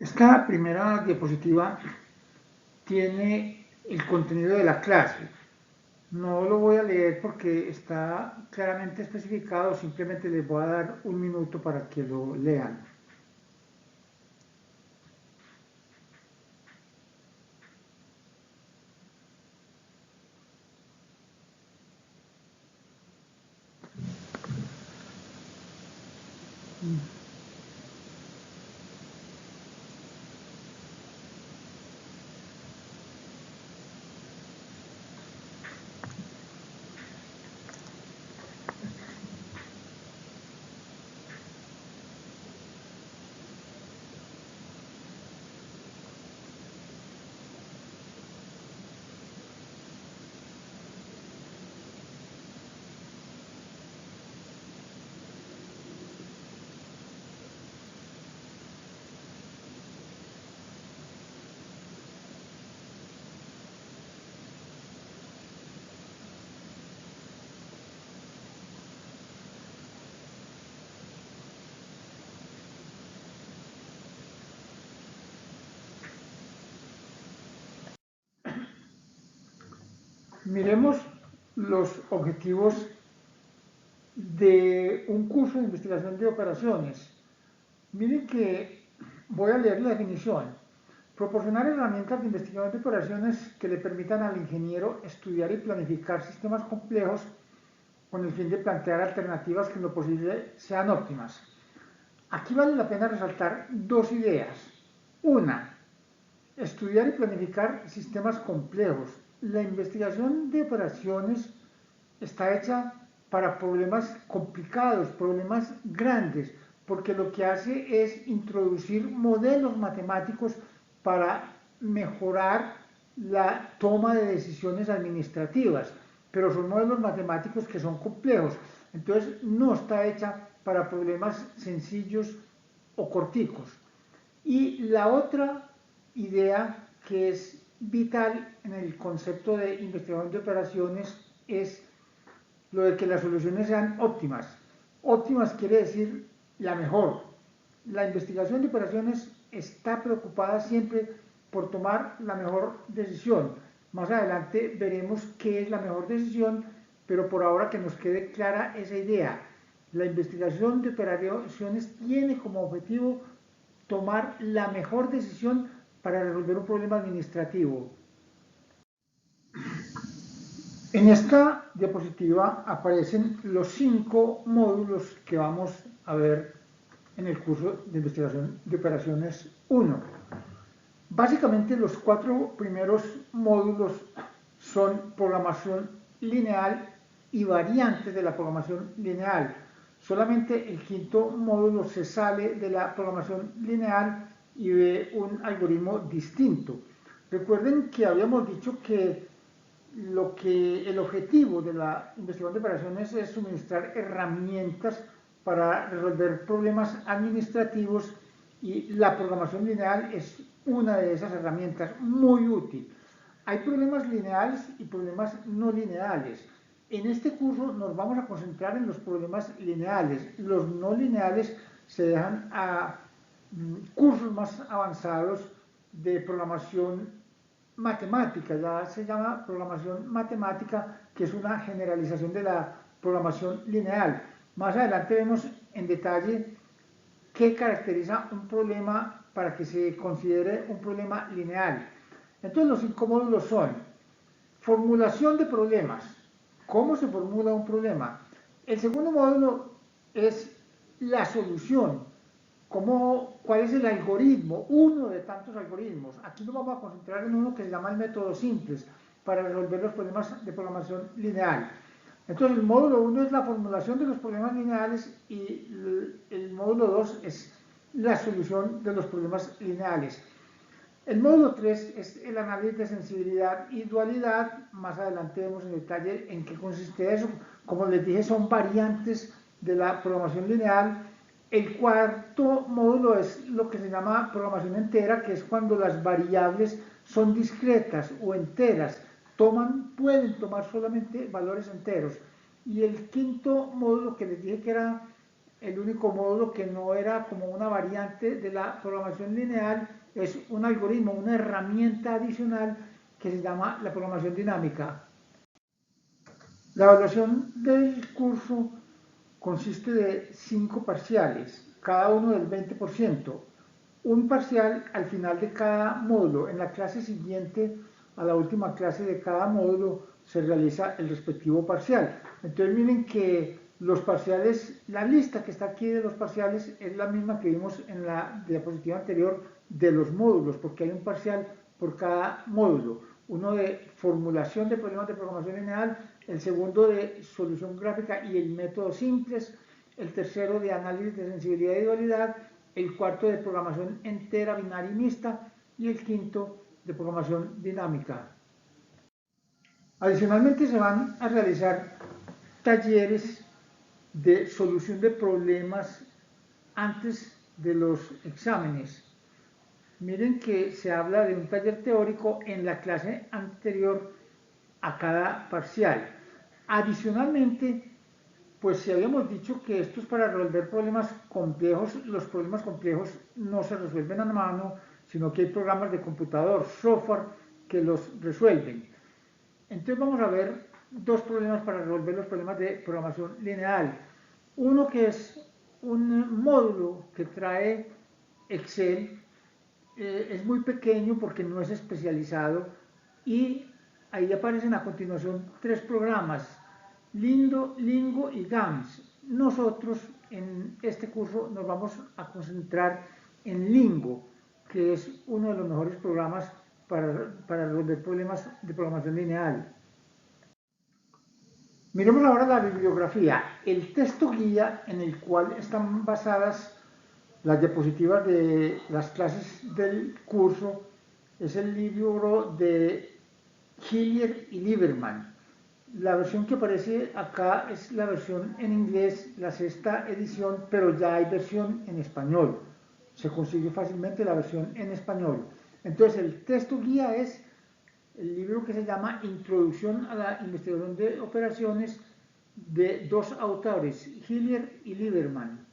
Esta primera diapositiva tiene el contenido de la clase. No lo voy a leer porque está claramente especificado, simplemente les voy a dar un minuto para que lo lean. Miremos los objetivos de un curso de investigación de operaciones. Miren que voy a leer la definición. Proporcionar herramientas de investigación de operaciones que le permitan al ingeniero estudiar y planificar sistemas complejos con el fin de plantear alternativas que en lo posible sean óptimas. Aquí vale la pena resaltar dos ideas. Una, estudiar y planificar sistemas complejos. La investigación de operaciones está hecha para problemas complicados, problemas grandes, porque lo que hace es introducir modelos matemáticos para mejorar la toma de decisiones administrativas, pero son modelos matemáticos que son complejos, entonces no está hecha para problemas sencillos o corticos. Y la otra idea que es vital en el concepto de investigación de operaciones es lo de que las soluciones sean óptimas. Óptimas quiere decir la mejor. La investigación de operaciones está preocupada siempre por tomar la mejor decisión. Más adelante veremos qué es la mejor decisión, pero por ahora que nos quede clara esa idea. La investigación de operaciones tiene como objetivo tomar la mejor decisión para resolver un problema administrativo. En esta diapositiva aparecen los 5 módulos que vamos a ver en el curso de investigación de operaciones 1. Básicamente los 4 primeros módulos son programación lineal y variantes de la programación lineal. Solamente el 5.º módulo se sale de la programación lineal y ve un algoritmo distinto. Recuerden que habíamos dicho que el objetivo de la investigación de operaciones es suministrar herramientas para resolver problemas administrativos y la programación lineal es una de esas herramientas muy útil. Hay problemas lineales y problemas no lineales. En este curso nos vamos a concentrar en los problemas lineales. Los no lineales se dejan a cursos más avanzados de programación matemática, ya se llama programación matemática, que es una generalización de la programación lineal. Más adelante vemos en detalle qué caracteriza un problema para que se considere un problema lineal. Entonces los 5 módulos son formulación de problemas. ¿Cómo se formula un problema? El segundo módulo es la solución. ¿Cuál es el algoritmo? Uno de tantos algoritmos. Aquí nos vamos a concentrar en uno que se llama el método simples para resolver los problemas de programación lineal. Entonces el módulo 1 es la formulación de los problemas lineales y el módulo 2 es la solución de los problemas lineales. El módulo 3 es el análisis de sensibilidad y dualidad. Más adelante vemos en detalle en qué consiste eso. Como les dije, son variantes de la programación lineal. El cuarto módulo es lo que se llama programación entera, que es cuando las variables son discretas o enteras. Pueden tomar solamente valores enteros. Y el quinto módulo que les dije que era el único módulo que no era como una variante de la programación lineal es un algoritmo, una herramienta adicional que se llama la programación dinámica. La evaluación del curso consiste de 5 parciales, cada uno del 20%. Un parcial al final de cada módulo. En la clase siguiente a la última clase de cada módulo se realiza el respectivo parcial. Entonces miren que los parciales, la lista que está aquí de los parciales es la misma que vimos en la diapositiva anterior de los módulos, porque hay un parcial por cada módulo. Uno de formulación de problemas de programación lineal, el segundo de solución gráfica y el método simples, el tercero de análisis de sensibilidad y dualidad, el cuarto de programación entera, binaria y mixta y el quinto de programación dinámica. Adicionalmente se van a realizar talleres de solución de problemas antes de los exámenes. Miren que se habla de un taller teórico en la clase anterior a cada parcial. Adicionalmente, pues si habíamos dicho que esto es para resolver problemas complejos, los problemas complejos no se resuelven a mano, sino que hay programas de computador, software, que los resuelven. Entonces vamos a ver dos problemas para resolver los problemas de programación lineal. Uno que es un módulo que trae Excel, es muy pequeño porque no es especializado y ahí aparecen a continuación tres programas, Lindo, Lingo y GAMS. Nosotros en este curso nos vamos a concentrar en Lingo, que es uno de los mejores programas para resolver problemas de programación lineal. Miremos ahora la bibliografía, el texto guía en el cual están basadas las diapositivas de las clases del curso es el libro de Hillier y Lieberman. La versión que aparece acá es la versión en inglés, la sexta edición, pero ya hay versión en español. Se consigue fácilmente la versión en español. Entonces el texto guía es el libro que se llama Introducción a la investigación de operaciones de dos autores, Hillier y Lieberman.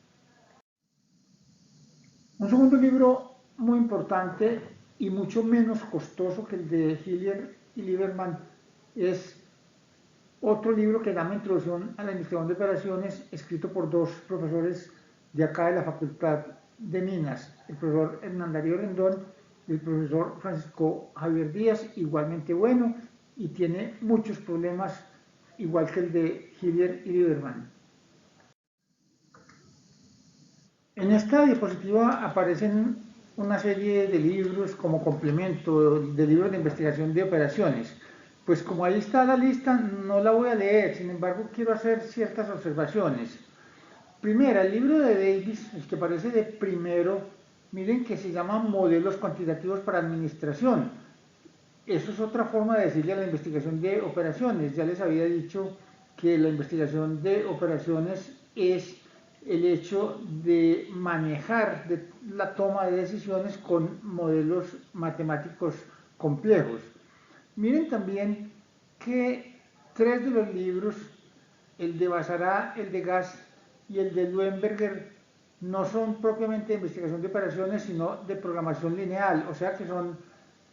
Un segundo libro muy importante y mucho menos costoso que el de Hillier y Lieberman es otro libro que llama Introducción a la investigación de operaciones, escrito por dos profesores de acá de la Facultad de Minas, el profesor Hernán Darío Rendón y el profesor Francisco Javier Díaz, igualmente bueno, y tiene muchos problemas, igual que el de Hillier y Lieberman. En esta diapositiva aparecen una serie de libros como complemento de libros de investigación de operaciones. Pues como ahí está la lista, no la voy a leer, sin embargo quiero hacer ciertas observaciones. Primera, el libro de Davis, el que aparece de primero, miren que se llama Modelos Cuantitativos para Administración. Eso es otra forma de decirle a la investigación de operaciones. Ya les había dicho que la investigación de operaciones es el hecho de manejar la toma de decisiones con modelos matemáticos complejos. Miren también que tres de los libros, el de Basará, el de Gass y el de Luenberger, no son propiamente de investigación de operaciones, sino de programación lineal, o sea que son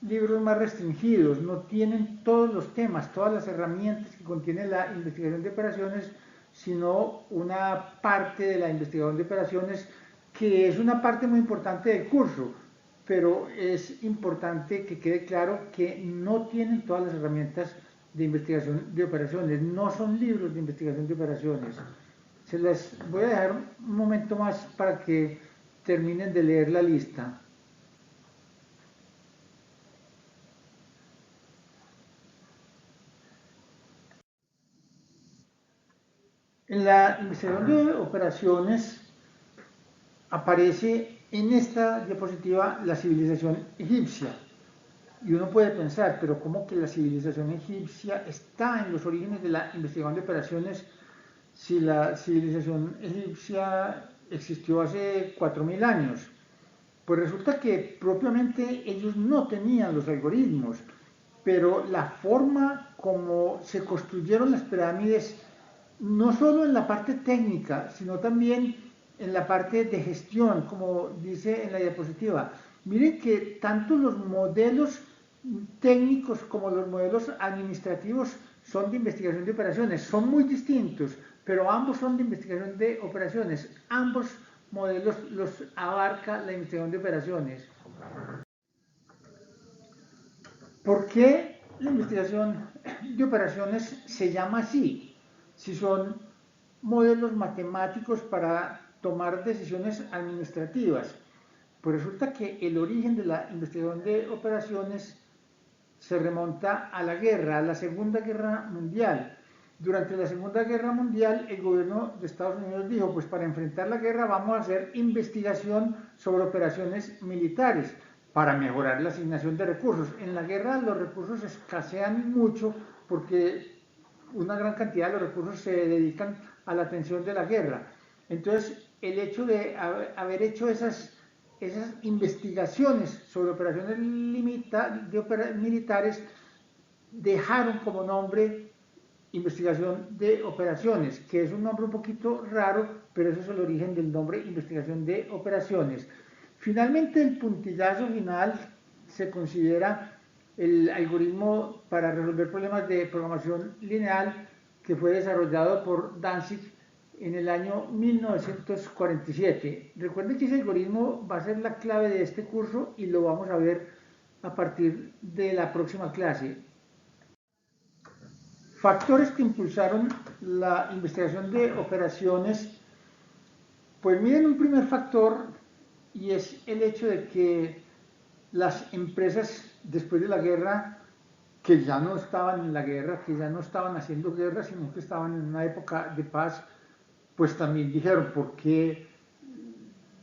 libros más restringidos, no tienen todos los temas, todas las herramientas que contiene la investigación de operaciones, sino una parte de la investigación de operaciones que es una parte muy importante del curso, pero es importante que quede claro que no tienen todas las herramientas de investigación de operaciones, no son libros de investigación de operaciones. Se las voy a dejar un momento más para que terminen de leer la lista. En la investigación de operaciones aparece en esta diapositiva la civilización egipcia. Y uno puede pensar, pero ¿cómo que la civilización egipcia está en los orígenes de la investigación de operaciones si la civilización egipcia existió hace 4000 años? Pues resulta que propiamente ellos no tenían los algoritmos, pero la forma como se construyeron las pirámides, no solo en la parte técnica, sino también en la parte de gestión, como dice en la diapositiva. Miren que tanto los modelos técnicos como los modelos administrativos son de investigación de operaciones, son muy distintos, pero ambos son de investigación de operaciones, ambos modelos los abarca la investigación de operaciones. ¿Por qué la investigación de operaciones se llama así? Si son modelos matemáticos para tomar decisiones administrativas. Pues resulta que el origen de la investigación de operaciones se remonta a la guerra, a la Segunda Guerra Mundial. Durante la Segunda Guerra Mundial, el gobierno de Estados Unidos dijo, pues para enfrentar la guerra vamos a hacer investigación sobre operaciones militares para mejorar la asignación de recursos. En la guerra los recursos escasean mucho porque una gran cantidad de los recursos se dedican a la atención de la guerra. Entonces, el hecho de haber hecho esas investigaciones sobre operaciones militares dejaron como nombre investigación de operaciones, que es un nombre un poquito raro, pero eso es el origen del nombre investigación de operaciones. Finalmente, el puntillazo final se considera el algoritmo para resolver problemas de programación lineal que fue desarrollado por Danzig en el año 1947. Recuerden que ese algoritmo va a ser la clave de este curso y lo vamos a ver a partir de la próxima clase. Factores que impulsaron la investigación de operaciones. Pues miren un primer factor y es el hecho de que las empresas después de la guerra, que ya no estaban en la guerra, que ya no estaban haciendo guerra, sino que estaban en una época de paz, pues también dijeron, ¿por qué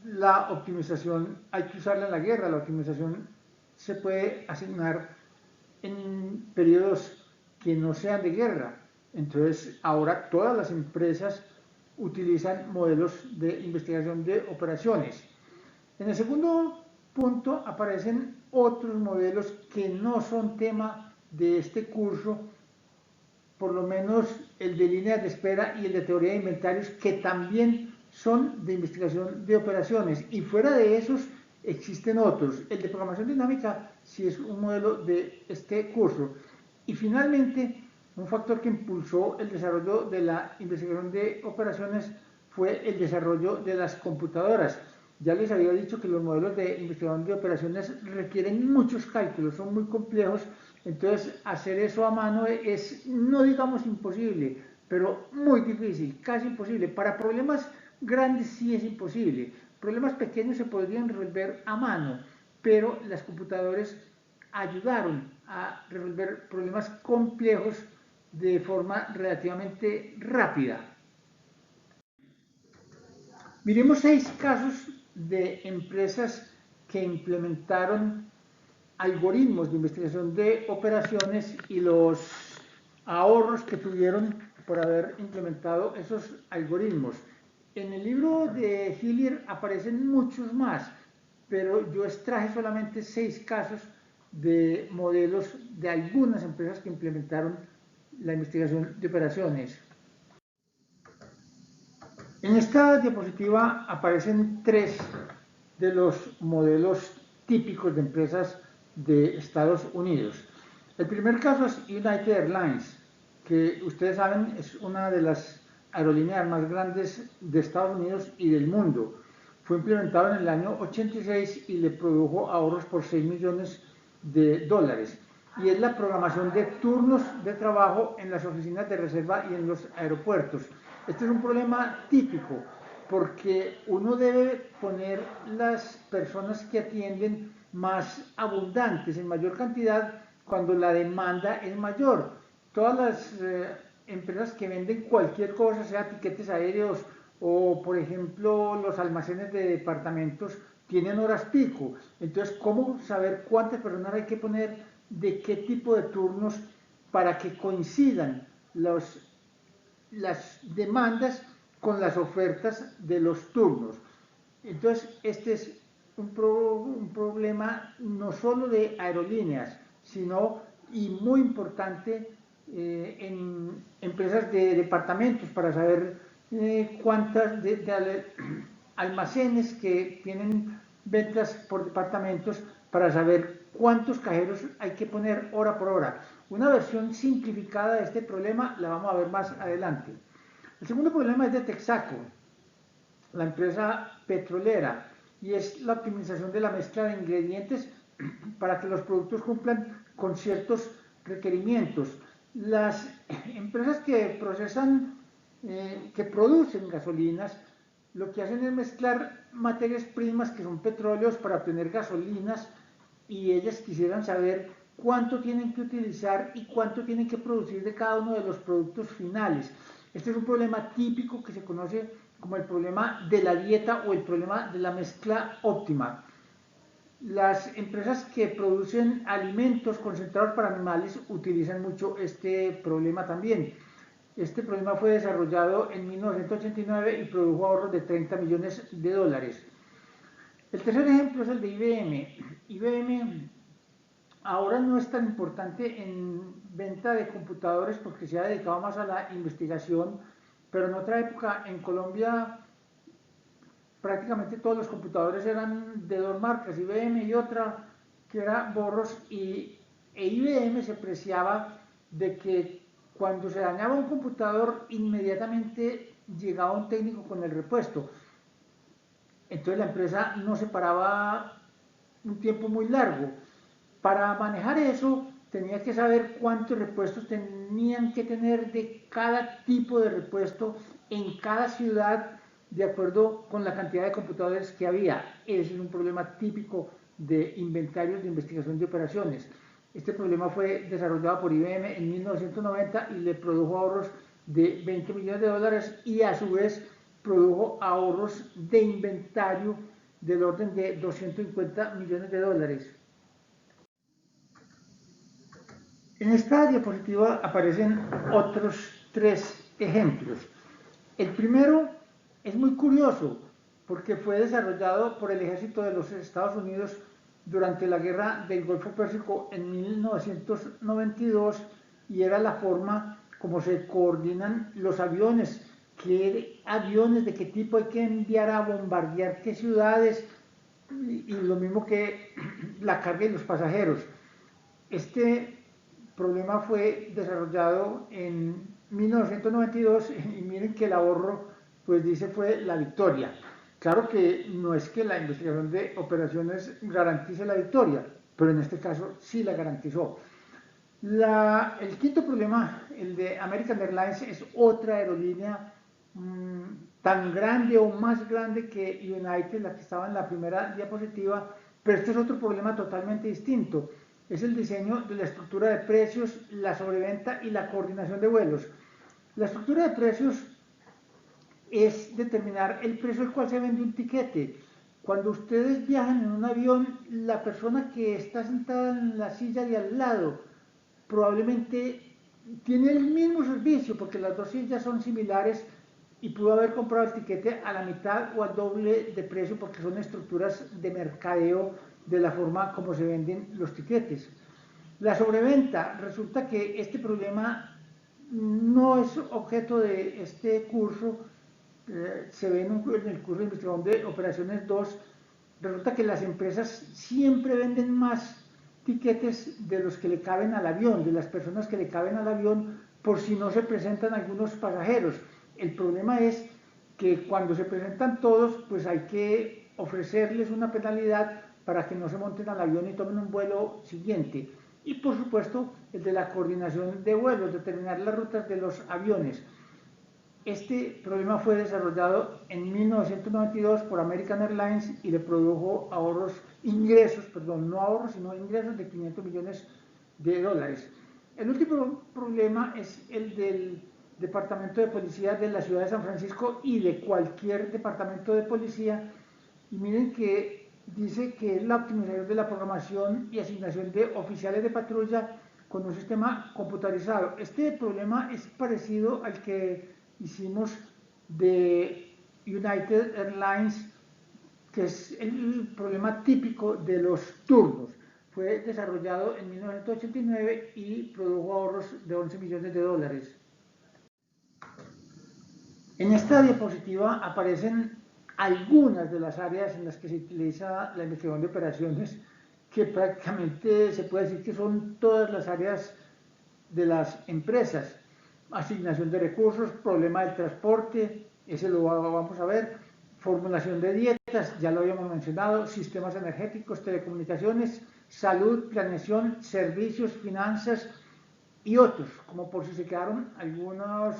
la optimización hay que usarla en la guerra? La optimización se puede asignar en periodos que no sean de guerra. Entonces, ahora todas las empresas utilizan modelos de investigación de operaciones. En el segundo punto aparecen otros modelos que no son tema de este curso, por lo menos el de líneas de espera y el de teoría de inventarios, que también son de investigación de operaciones. Y fuera de esos existen otros. El de programación dinámica sí es un modelo de este curso. Y finalmente, un factor que impulsó el desarrollo de la investigación de operaciones fue el desarrollo de las computadoras. Ya les había dicho que los modelos de investigación de operaciones requieren muchos cálculos, son muy complejos, entonces hacer eso a mano es, no digamos imposible, pero muy difícil, casi imposible. Para problemas grandes sí es imposible, problemas pequeños se podrían resolver a mano, pero las computadoras ayudaron a resolver problemas complejos de forma relativamente rápida. Miremos 6 casos de empresas que implementaron algoritmos de investigación de operaciones y los ahorros que tuvieron por haber implementado esos algoritmos. En el libro de Hillier aparecen muchos más, pero yo extraje solamente 6 casos de modelos de algunas empresas que implementaron la investigación de operaciones. En esta diapositiva aparecen 3 de los modelos típicos de empresas de Estados Unidos. El primer caso es United Airlines, que ustedes saben es una de las aerolíneas más grandes de Estados Unidos y del mundo. Fue implementado en el año 86 y le produjo ahorros por $6 millones. Y es la programación de turnos de trabajo en las oficinas de reserva y en los aeropuertos. Este es un problema típico porque uno debe poner las personas que atienden más abundantes, en mayor cantidad, cuando la demanda es mayor. Todas las empresas que venden cualquier cosa, sea tiquetes aéreos o, por ejemplo, los almacenes de departamentos, tienen horas pico. Entonces, ¿cómo saber cuántas personas hay que poner, de qué tipo de turnos, para que coincidan las demandas con las ofertas de los turnos? Entonces, este es un problema no solo de aerolíneas, sino, y muy importante, en empresas de departamentos, para saber cuántas almacenes que tienen ventas por departamentos para saber cuántos cajeros hay que poner hora por hora. Una versión simplificada de este problema la vamos a ver más adelante. El segundo problema es de Texaco, la empresa petrolera, y es la optimización de la mezcla de ingredientes para que los productos cumplan con ciertos requerimientos. Las empresas que producen gasolinas, lo que hacen es mezclar materias primas que son petróleos para obtener gasolinas, y ellas quisieran saber cuánto tienen que utilizar y cuánto tienen que producir de cada uno de los productos finales. Este es un problema típico que se conoce como el problema de la dieta o el problema de la mezcla óptima. Las empresas que producen alimentos concentrados para animales utilizan mucho este problema también. Este problema fue desarrollado en 1989 y produjo ahorros de 30 millones de dólares. El tercer ejemplo es el de IBM. IBM ahora no es tan importante en venta de computadores porque se ha dedicado más a la investigación, pero en otra época en Colombia prácticamente todos los computadores eran de dos marcas, IBM y otra que era Borros, e IBM se preciaba de que cuando se dañaba un computador inmediatamente llegaba un técnico con el repuesto. Entonces la empresa no se paraba un tiempo muy largo. Para manejar eso tenía que saber cuántos repuestos tenían que tener de cada tipo de repuesto en cada ciudad de acuerdo con la cantidad de computadores que había. Ese es un problema típico de inventarios de investigación de operaciones. Este problema fue desarrollado por IBM en 1990 y le produjo ahorros de 20 millones de dólares y a su vez produjo ahorros de inventario del orden de 250 millones de dólares. En esta diapositiva aparecen otros tres ejemplos. El primero es muy curioso porque fue desarrollado por el ejército de los Estados Unidos durante la guerra del Golfo Pérsico en 1992 y era la forma como se coordinan los aviones, qué aviones, de qué tipo hay que enviar a bombardear qué ciudades y lo mismo que la carga y los pasajeros. Este problema fue desarrollado en 1992 y miren que el ahorro, pues dice, fue la victoria. Claro que no es que la investigación de operaciones garantice la victoria, pero en este caso sí la garantizó. El quinto problema, el de American Airlines, es otra aerolínea tan grande o más grande que United, la que estaba en la primera diapositiva, pero este es otro problema totalmente distinto. Es el diseño de la estructura de precios, la sobreventa y la coordinación de vuelos. La estructura de precios es determinar el precio al cual se vende un tiquete. Cuando ustedes viajan en un avión, la persona que está sentada en la silla de al lado probablemente tiene el mismo servicio porque las dos sillas son similares y pudo haber comprado el tiquete a la mitad o al doble de precio porque son estructuras de mercadeo de la forma como se venden los tiquetes. La sobreventa, resulta que este problema no es objeto de este curso, se ve en el curso de investigación de operaciones 2, resulta que las empresas siempre venden más tiquetes de los que le caben al avión, de las personas que le caben al avión, por si no se presentan algunos pasajeros. El problema es que cuando se presentan todos, pues hay que ofrecerles una penalidad para que no se monten al avión y tomen un vuelo siguiente. Y por supuesto, el de la coordinación de vuelos, determinar las rutas de los aviones. Este problema fue desarrollado en 1992 por American Airlines y le produjo no ahorros, sino ingresos de 500 millones de dólares. El último problema es el del Departamento de Policía de la ciudad de San Francisco y de cualquier departamento de policía. Y miren que dice que es la optimización de la programación y asignación de oficiales de patrulla con un sistema computarizado. Este problema es parecido al que hicimos de United Airlines, que es el problema típico de los turnos. Fue desarrollado en 1989 y produjo ahorros de 11 millones de dólares. En esta diapositiva aparecen algunas de las áreas en las que se utiliza la investigación de operaciones, que prácticamente se puede decir que son todas las áreas de las empresas. Asignación de recursos, problema del transporte, ese lo vamos a ver, formulación de dietas, ya lo habíamos mencionado, sistemas energéticos, telecomunicaciones, salud, planeación, servicios, finanzas y otros, como por si se quedaron algunos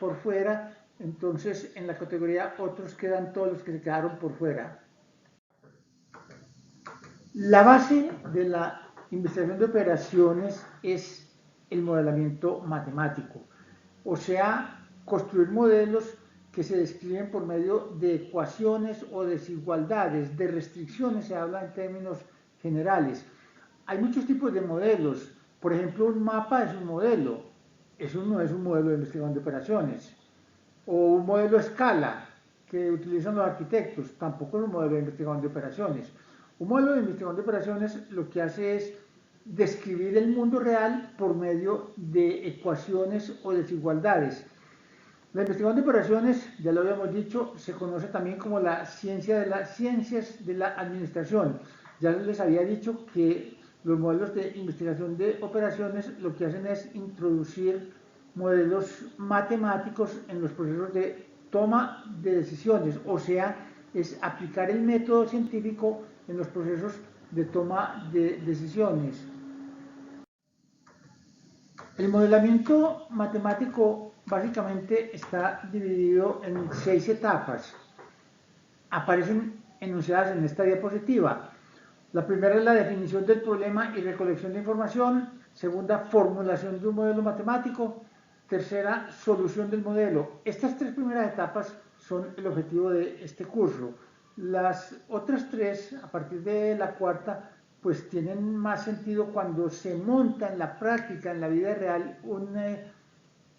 por fuera, entonces en la categoría otros quedan todos los que se quedaron por fuera. La base de la investigación de operaciones es el modelamiento matemático, o sea, construir modelos que se describen por medio de ecuaciones o desigualdades, de restricciones, se habla en términos generales. Hay muchos tipos de modelos. Por ejemplo, un mapa es un modelo. Eso no es un modelo de investigación de operaciones. O un modelo a escala que utilizan los arquitectos, tampoco es un modelo de investigación de operaciones. Un modelo de investigación de operaciones lo que hace es describir el mundo real por medio de ecuaciones o desigualdades. La investigación de operaciones, ya lo habíamos dicho, se conoce también como la ciencia de las ciencias de la administración. Ya les había dicho que los modelos de investigación de operaciones lo que hacen es introducir modelos matemáticos en los procesos de toma de decisiones, o sea, es aplicar el método científico en los procesos de toma de decisiones. El modelamiento matemático básicamente está dividido en 6 etapas. Aparecen enunciadas en esta diapositiva. La primera es la definición del problema y recolección de información. Segunda, formulación de un modelo matemático. Tercera, solución del modelo. Estas 3 primeras etapas son el objetivo de este curso. Las otras 3, a partir de la cuarta, pues tienen más sentido cuando se monta en la práctica, en la vida real, un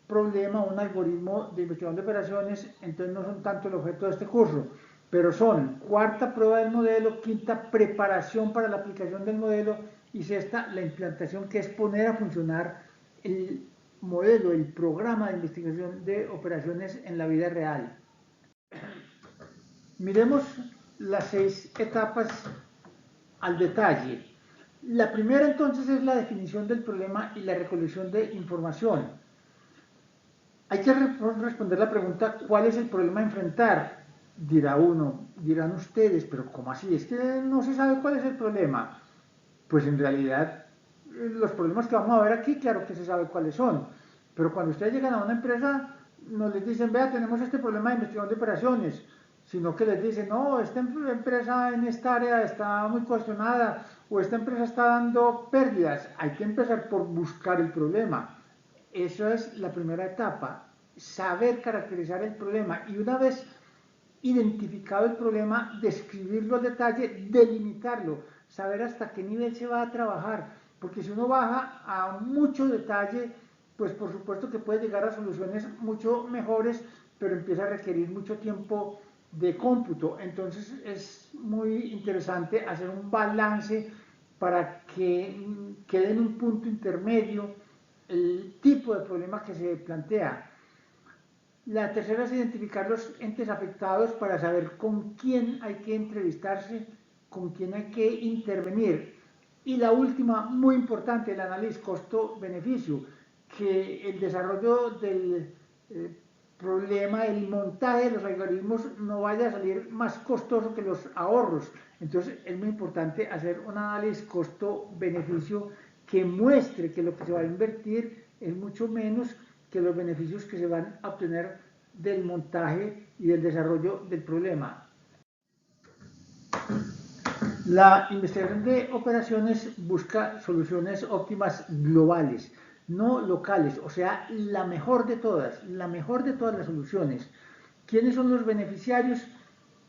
problema, un algoritmo de investigación de operaciones, entonces no son tanto el objeto de este curso, pero son cuarta, prueba del modelo, quinta, preparación para la aplicación del modelo y sexta, la implantación, que es poner a funcionar el modelo, el programa de investigación de operaciones en la vida real. Miremos las 6 etapas al detalle. La primera entonces es la definición del problema y la recolección de información. Hay que responder la pregunta, ¿cuál es el problema a enfrentar? Dirá uno, dirán ustedes, pero ¿cómo así? Es que no se sabe cuál es el problema. Pues en realidad, los problemas que vamos a ver aquí, claro que se sabe cuáles son. Pero cuando ustedes llegan a una empresa, no les dicen, vea, tenemos este problema de investigación de operaciones, sino que les dicen, no, esta empresa en esta área está muy cuestionada, o esta empresa está dando pérdidas. Hay que empezar por buscar el problema. Eso es la primera etapa, saber caracterizar el problema y una vez identificado el problema, describirlo al detalle, delimitarlo, saber hasta qué nivel se va a trabajar, porque si uno baja a mucho detalle, pues por supuesto que puede llegar a soluciones mucho mejores, pero empieza a requerir mucho tiempo de cómputo. Entonces es muy interesante hacer un balance para que quede en un punto intermedio el tipo de problema que se plantea. La tercera es identificar los entes afectados para saber con quién hay que entrevistarse, con quién hay que intervenir. Y la última, muy importante, el análisis costo-beneficio, que el desarrollo del problema, el montaje de los algoritmos no vaya a salir más costoso que los ahorros. Entonces es muy importante hacer un análisis costo-beneficio que muestre que lo que se va a invertir es mucho menos que los beneficios que se van a obtener del montaje y del desarrollo del problema. La investigación de operaciones busca soluciones óptimas globales, no locales, o sea, la mejor de todas las soluciones. ¿Quiénes son los beneficiarios?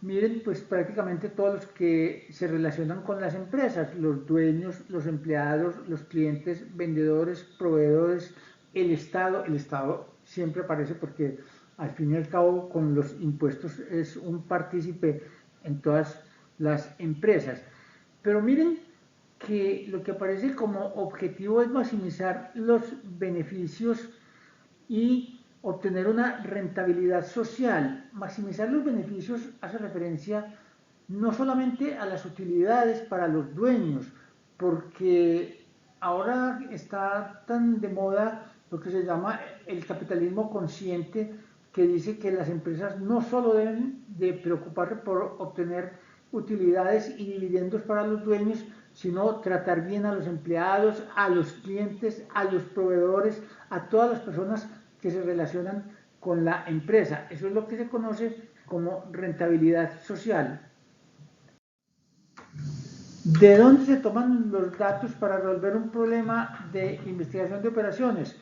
Miren, pues prácticamente todos los que se relacionan con las empresas, los dueños, los empleados, los clientes, vendedores, proveedores, el Estado siempre aparece porque al fin y al cabo con los impuestos es un partícipe en todas las empresas. Pero miren que lo que aparece como objetivo es maximizar los beneficios y obtener una rentabilidad social. Maximizar los beneficios hace referencia no solamente a las utilidades para los dueños, porque ahora está tan de moda lo que se llama el capitalismo consciente, que dice que las empresas no solo deben de preocuparse por obtener utilidades y dividendos para los dueños, sino tratar bien a los empleados, a los clientes, a los proveedores, a todas las personas que se relacionan con la empresa. Eso es lo que se conoce como rentabilidad social. ¿De dónde se toman los datos para resolver un problema de investigación de operaciones?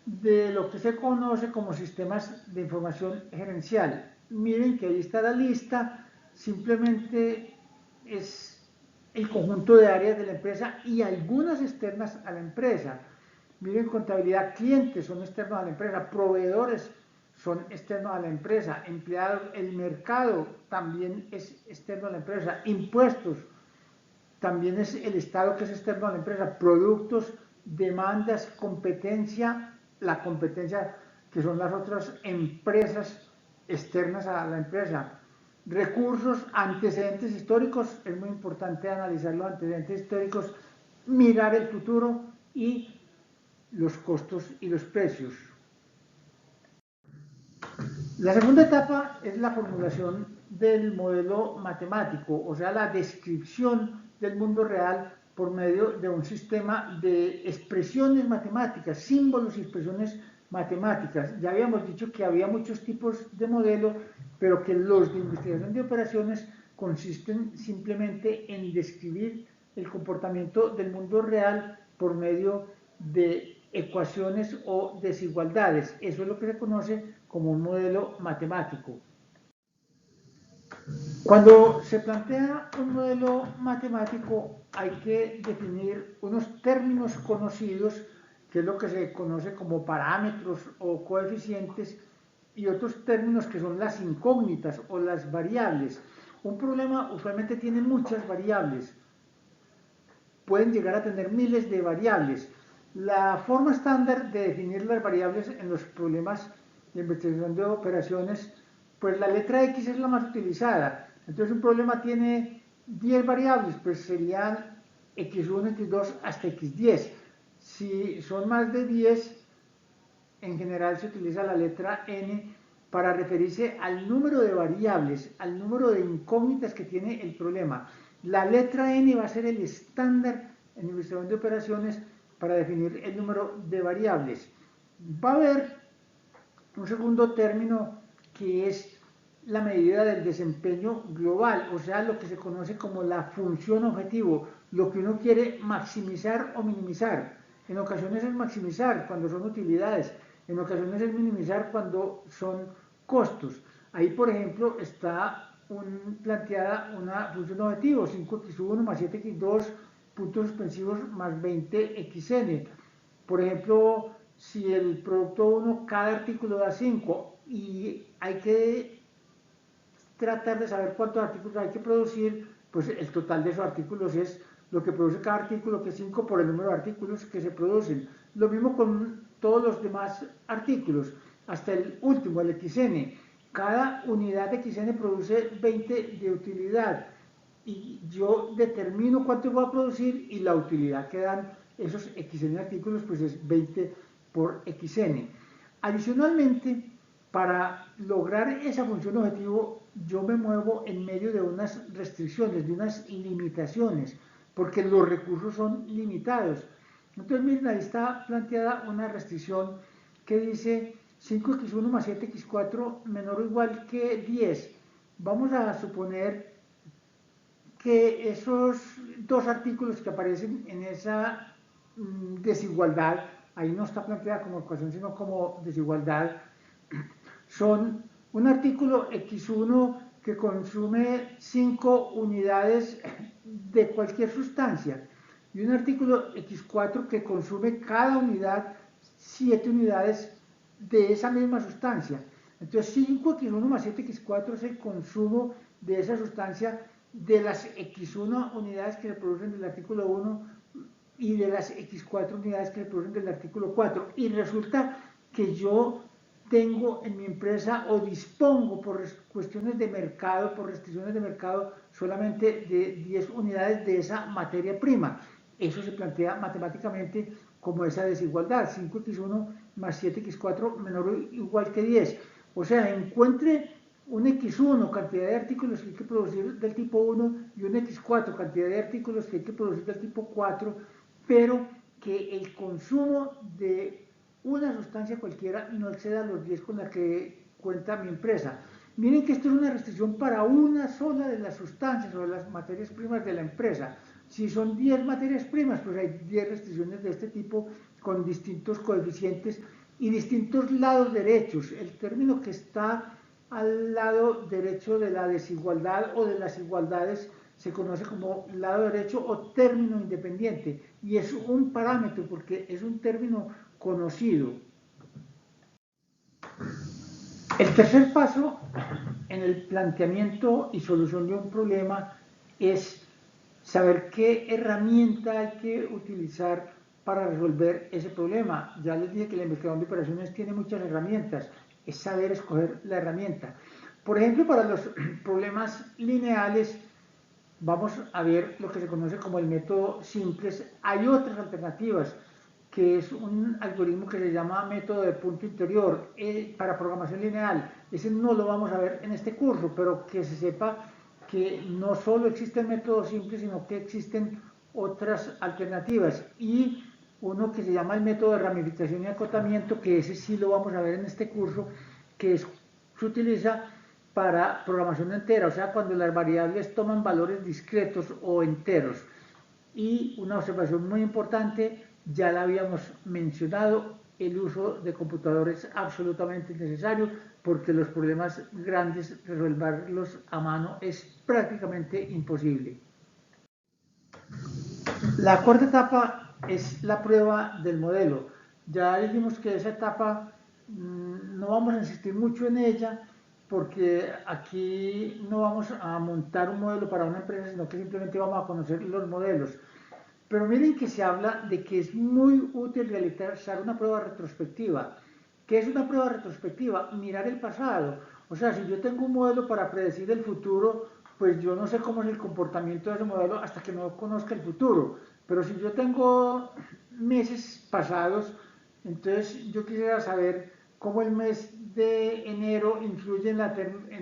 De lo que se conoce como sistemas de información gerencial. Miren que ahí está la lista, simplemente es el conjunto de áreas de la empresa y algunas externas a la empresa. Miren, contabilidad, clientes son externos a la empresa, proveedores son externos a la empresa, empleados, el mercado también es externo a la empresa, impuestos, también es el Estado que es externo a la empresa, productos, demandas, competencia, la competencia que son las otras empresas externas a la empresa, recursos, antecedentes históricos, es muy importante analizar los antecedentes históricos, mirar el futuro y los costos y los precios. La segunda etapa es la formulación del modelo matemático, o sea, la descripción del mundo real por medio de un sistema de expresiones matemáticas, símbolos y expresiones matemáticas. Ya habíamos dicho que había muchos tipos de modelo, pero que los de investigación de operaciones consisten simplemente en describir el comportamiento del mundo real por medio de ecuaciones o desigualdades. Eso es lo que se conoce como un modelo matemático. Cuando se plantea un modelo matemático hay que definir unos términos conocidos, que es lo que se conoce como parámetros o coeficientes, y otros términos que son las incógnitas o las variables. Un problema usualmente tiene muchas variables, pueden llegar a tener miles de variables. La forma estándar de definir las variables en los problemas de investigación de operaciones, pues la letra X es la más utilizada. Entonces un problema tiene 10 variables, pues serían X1, X2 hasta X10. Si son más de 10, en general se utiliza la letra N para referirse al número de variables, al número de incógnitas que tiene el problema. La letra N va a ser el estándar en investigación de operaciones para definir el número de variables. Va a haber un segundo término que es la medida del desempeño global, o sea, lo que se conoce como la función objetivo, lo que uno quiere maximizar o minimizar. En ocasiones es maximizar cuando son utilidades, en ocasiones es minimizar cuando son costos. Ahí, por ejemplo, está planteada una función objetivo, 5x1 más 7x2, puntos suspensivos más 20xn. Por ejemplo, si el producto 1, cada artículo da 5 y hay que tratar de saber cuántos artículos hay que producir, pues el total de esos artículos es lo que produce cada artículo, que es 5 por el número de artículos que se producen. Lo mismo con todos los demás artículos, hasta el último, el XN. Cada unidad de XN produce 20 de utilidad y yo determino cuánto voy a producir y la utilidad que dan esos XN artículos pues es 20 por XN. Adicionalmente, para lograr esa función objetivo, yo me muevo en medio de unas restricciones, de unas limitaciones, porque los recursos son limitados. Entonces, miren, ahí está planteada una restricción que dice 5x1 más 7x4 menor o igual que 10. Vamos a suponer que esos dos artículos que aparecen en esa desigualdad, ahí no está planteada como ecuación, sino como desigualdad, son un artículo X1 que consume 5 unidades de cualquier sustancia y un artículo X4 que consume cada unidad 7 unidades de esa misma sustancia. Entonces 5X1 más 7X4 es el consumo de esa sustancia de las X1 unidades que se producen del artículo 1 y de las X4 unidades que se producen del artículo 4. Y resulta que yo tengo en mi empresa o dispongo por cuestiones de mercado, por restricciones de mercado, solamente de 10 unidades de esa materia prima. Eso se plantea matemáticamente como esa desigualdad, 5x1 más 7x4 menor o igual que 10. O sea, encuentre un X1, cantidad de artículos que hay que producir del tipo 1, y un X4, cantidad de artículos que hay que producir del tipo 4, pero que el consumo de una sustancia cualquiera no exceda los 10 con la que cuenta mi empresa. Miren que esto es una restricción para una sola de las sustancias o de las materias primas de la empresa. Si son 10 materias primas, pues hay 10 restricciones de este tipo con distintos coeficientes y distintos lados derechos. El término que está al lado derecho de la desigualdad o de las igualdades se conoce como lado derecho o término independiente, y es un parámetro porque es un término conocido. El tercer paso en el planteamiento y solución de un problema es saber qué herramienta hay que utilizar para resolver ese problema. Ya les dije que la investigación de operaciones tiene muchas herramientas, es saber escoger la herramienta. Por ejemplo, para los problemas lineales, vamos a ver lo que se conoce como el método simples. Hay otras alternativas, que es un algoritmo que se llama método de punto interior para programación lineal. Ese no lo vamos a ver en este curso, pero que se sepa que no solo existe el método simple, sino que existen otras alternativas. Y uno que se llama el método de ramificación y acotamiento, que ese sí lo vamos a ver en este curso, que se utiliza para programación entera, o sea, cuando las variables toman valores discretos o enteros. Y una observación muy importante, ya la habíamos mencionado, el uso de computadores es absolutamente necesario porque los problemas grandes, resolverlos a mano es prácticamente imposible. La cuarta etapa es la prueba del modelo. Ya dijimos que esa etapa no vamos a insistir mucho en ella porque aquí no vamos a montar un modelo para una empresa, sino que simplemente vamos a conocer los modelos. Pero miren que se habla de que es muy útil realizar una prueba retrospectiva. ¿Qué es una prueba retrospectiva? Mirar el pasado. O sea, si yo tengo un modelo para predecir el futuro, pues yo no sé cómo es el comportamiento de ese modelo hasta que no conozca el futuro. Pero si yo tengo meses pasados, entonces yo quisiera saber cómo el mes de enero influye en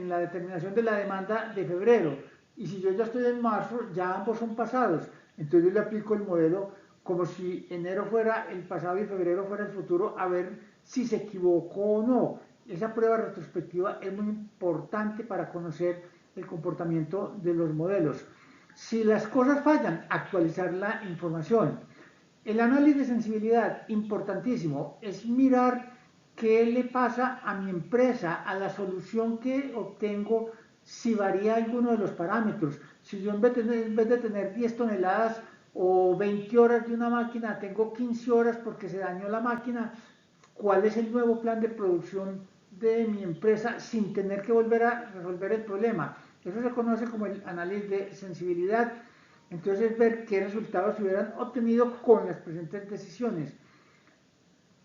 la determinación de la demanda de febrero. Y si yo ya estoy en marzo, ya ambos son pasados. Entonces yo le aplico el modelo como si enero fuera el pasado y febrero fuera el futuro, a ver si se equivocó o no. Esa prueba retrospectiva es muy importante para conocer el comportamiento de los modelos. Si las cosas fallan, actualizar la información. El análisis de sensibilidad, importantísimo, es mirar qué le pasa a mi empresa, a la solución que obtengo, si varía alguno de los parámetros. Si yo en vez de tener 10 toneladas o 20 horas de una máquina, tengo 15 horas porque se dañó la máquina, ¿cuál es el nuevo plan de producción de mi empresa sin tener que volver a resolver el problema? Eso se conoce como el análisis de sensibilidad. Entonces, ver qué resultados se hubieran obtenido con las presentes decisiones.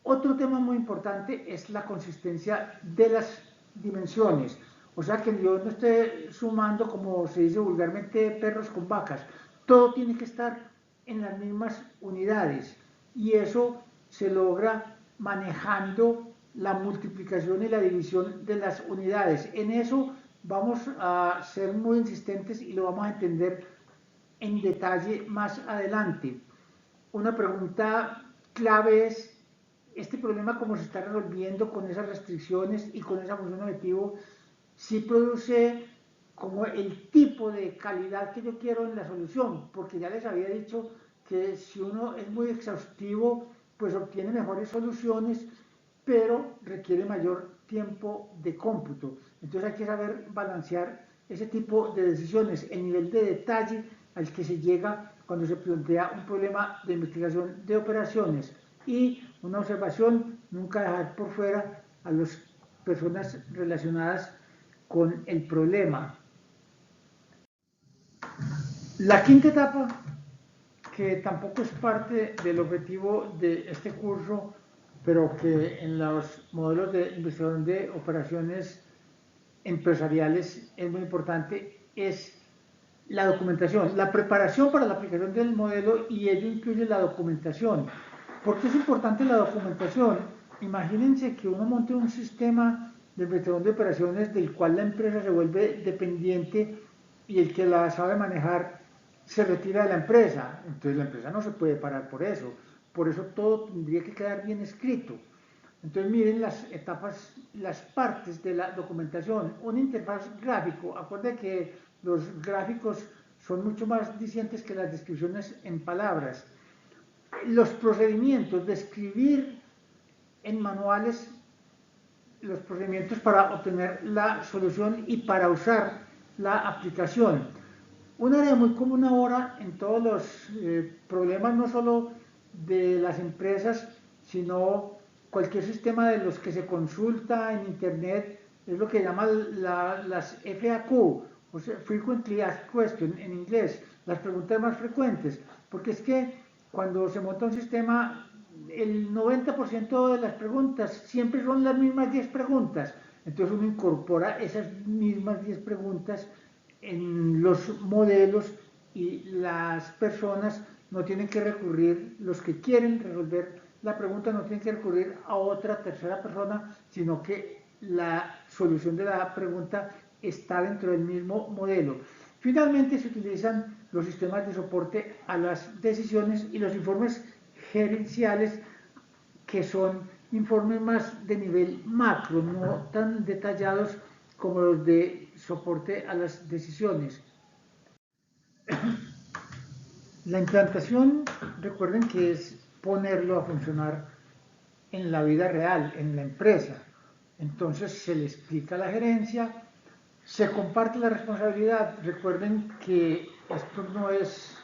Otro tema muy importante es la consistencia de las dimensiones. O sea, que yo no esté sumando, como se dice vulgarmente, perros con vacas. Todo tiene que estar en las mismas unidades. Y eso se logra manejando la multiplicación y la división de las unidades. En eso vamos a ser muy insistentes y lo vamos a entender en detalle más adelante. Una pregunta clave es, ¿este problema cómo se está resolviendo con esas restricciones y con esa función objetivo? Si produce como el tipo de calidad que yo quiero en la solución, porque ya les había dicho que si uno es muy exhaustivo, pues obtiene mejores soluciones, pero requiere mayor tiempo de cómputo. Entonces hay que saber balancear ese tipo de decisiones, el nivel de detalle al que se llega cuando se plantea un problema de investigación de operaciones. Y una observación, nunca dejar por fuera a las personas relacionadas con el problema. La quinta etapa, que tampoco es parte del objetivo de este curso, pero que en los modelos de investigación de operaciones empresariales es muy importante, es la documentación, la preparación para la aplicación del modelo, y ello incluye la documentación. ¿Por qué es importante la documentación? Imagínense que uno monte un sistema de investigación de operaciones del cual la empresa se vuelve dependiente y el que la sabe manejar se retira de la empresa. Entonces la empresa no se puede parar por eso. Por eso todo tendría que quedar bien escrito. Entonces miren las etapas, las partes de la documentación. Una interfaz gráfico. Acuérdense que los gráficos son mucho más dicientes que las descripciones en palabras. Los procedimientos de escribir en manuales, los procedimientos para obtener la solución y para usar la aplicación. Un área muy común ahora en todos los problemas, no solo de las empresas, sino cualquier sistema de los que se consulta en internet, es lo que llaman las FAQ, o sea, Frequently Asked Questions en inglés, las preguntas más frecuentes, porque es que cuando se monta un sistema, el 90% de las preguntas siempre son las mismas 10 preguntas, entonces uno incorpora esas mismas 10 preguntas en los modelos y las personas no tienen que recurrir, los que quieren resolver la pregunta no tienen que recurrir a otra tercera persona, sino que la solución de la pregunta está dentro del mismo modelo. Finalmente se utilizan los sistemas de soporte a las decisiones y los informes gerenciales, que son informes más de nivel macro, no tan detallados como los de soporte a las decisiones. La implantación, recuerden que es ponerlo a funcionar en la vida real, en la empresa. Entonces se le explica a la gerencia, se comparte la responsabilidad. Recuerden que esto no es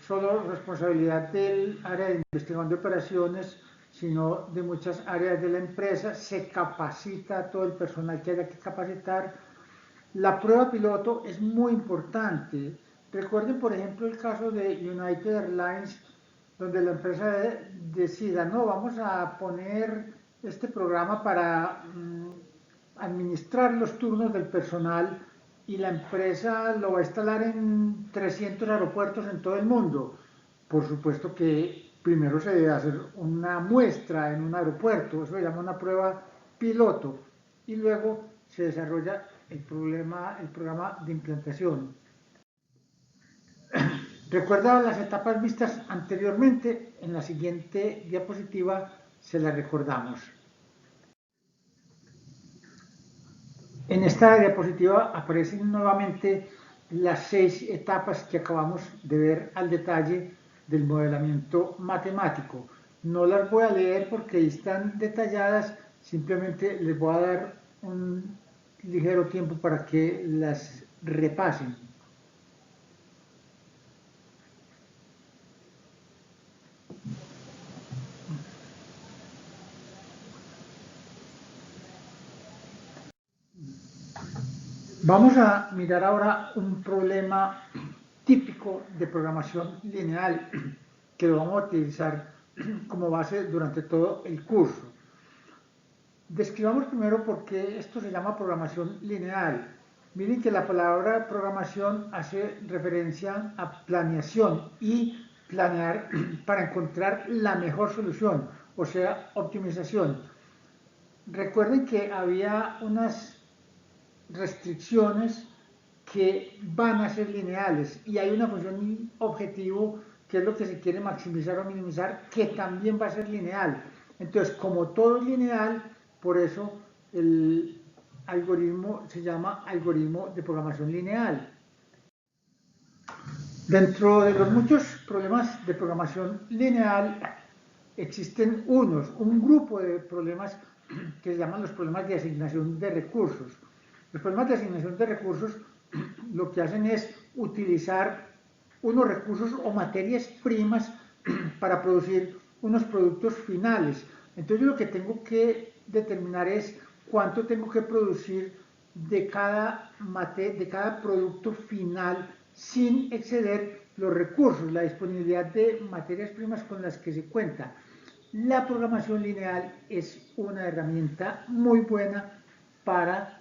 solo responsabilidad del área de investigación de operaciones, sino de muchas áreas de la empresa. Se capacita a todo el personal que haya que capacitar. La prueba piloto es muy importante. Recuerden, por ejemplo, el caso de United Airlines, donde la empresa decida, no, vamos a poner este programa para administrar los turnos del personal, y la empresa lo va a instalar en 300 aeropuertos en todo el mundo. Por supuesto que primero se debe hacer una muestra en un aeropuerto, eso se llama una prueba piloto, y luego se desarrolla el programa de implantación. Recuerda las etapas vistas anteriormente, en la siguiente diapositiva se las recordamos. En esta diapositiva aparecen nuevamente las 6 etapas que acabamos de ver al detalle del modelamiento matemático. No las voy a leer porque están detalladas, simplemente les voy a dar un ligero tiempo para que las repasen. Vamos a mirar ahora un problema típico de programación lineal que lo vamos a utilizar como base durante todo el curso. Describamos primero por qué esto se llama programación lineal. Miren que la palabra programación hace referencia a planeación y planear para encontrar la mejor solución, o sea, optimización. Recuerden que había unas restricciones que van a ser lineales y hay una función objetivo que es lo que se quiere maximizar o minimizar, que también va a ser lineal. Entonces, como todo es lineal, por eso el algoritmo se llama algoritmo de programación lineal. Dentro de los muchos problemas de programación lineal existen un grupo de problemas que se llaman los problemas de asignación de recursos. Los problemas de asignación de recursos lo que hacen es utilizar unos recursos o materias primas para producir unos productos finales. Entonces yo lo que tengo que determinar es cuánto tengo que producir de cada producto final sin exceder los recursos, la disponibilidad de materias primas con las que se cuenta. la programación lineal es una herramienta muy buena para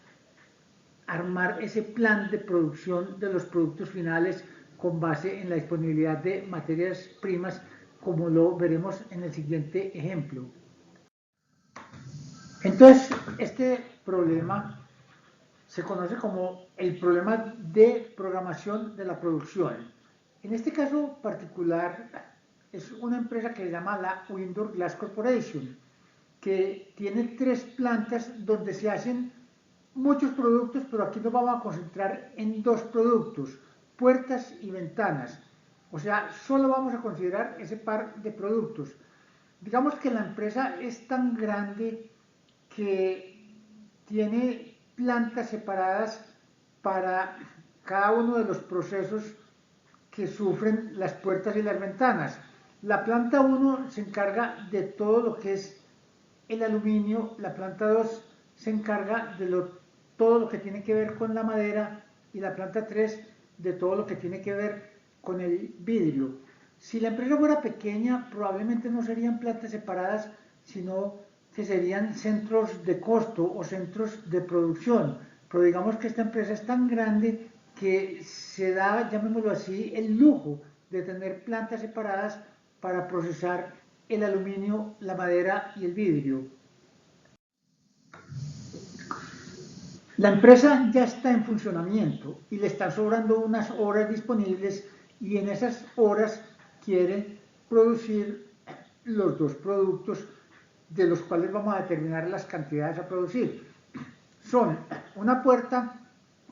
armar ese plan de producción de los productos finales con base en la disponibilidad de materias primas, como lo veremos en el siguiente ejemplo. Entonces, este problema se conoce como el problema de programación de la producción. En este caso particular, es una empresa que se llama la Windor Glass Corporation, que tiene 3 plantas donde se hacen muchos productos, pero aquí nos vamos a concentrar en 2 productos, puertas y ventanas. O sea, solo vamos a considerar ese par de productos. Digamos que la empresa es tan grande que tiene plantas separadas para cada uno de los procesos que sufren las puertas y las ventanas. La planta 1 se encarga de todo lo que es el aluminio, la planta 2 se encarga de todo lo que tiene que ver con la madera y la planta 3 de todo lo que tiene que ver con el vidrio. Si la empresa fuera pequeña, probablemente no serían plantas separadas, sino que serían centros de costo o centros de producción. Pero digamos que esta empresa es tan grande que se da, llamémoslo así, el lujo de tener plantas separadas para procesar el aluminio, la madera y el vidrio. La empresa ya está en funcionamiento y le están sobrando unas horas disponibles y en esas horas quiere producir los 2 productos de los cuales vamos a determinar las cantidades a producir. Son una puerta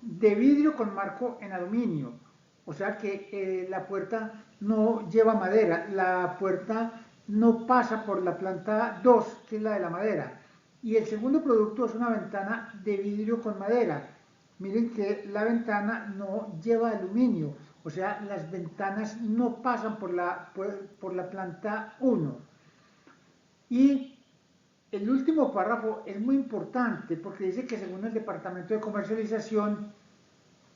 de vidrio con marco en aluminio, o sea que la puerta no lleva madera, la puerta no pasa por la planta 2, que es la de la madera. Y el segundo producto es una ventana de vidrio con madera. Miren que la ventana no lleva aluminio, o sea, las ventanas no pasan por la planta 1. Y el último párrafo es muy importante porque dice que según el Departamento de Comercialización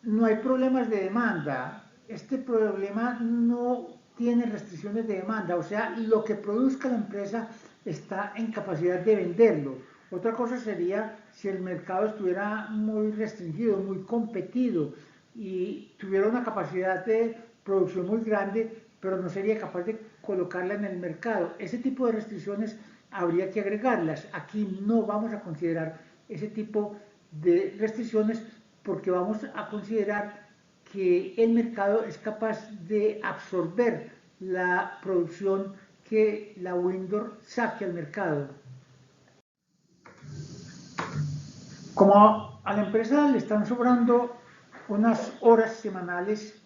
no hay problemas de demanda. Este problema no tiene restricciones de demanda, o sea, lo que produzca la empresa está en capacidad de venderlo. Otra cosa sería si el mercado estuviera muy restringido, muy competido y tuviera una capacidad de producción muy grande, pero no sería capaz de colocarla en el mercado. Ese tipo de restricciones habría que agregarlas. Aquí no vamos a considerar ese tipo de restricciones porque vamos a considerar que el mercado es capaz de absorber la producción que la Windor saque al mercado. Como a la empresa le están sobrando unas horas semanales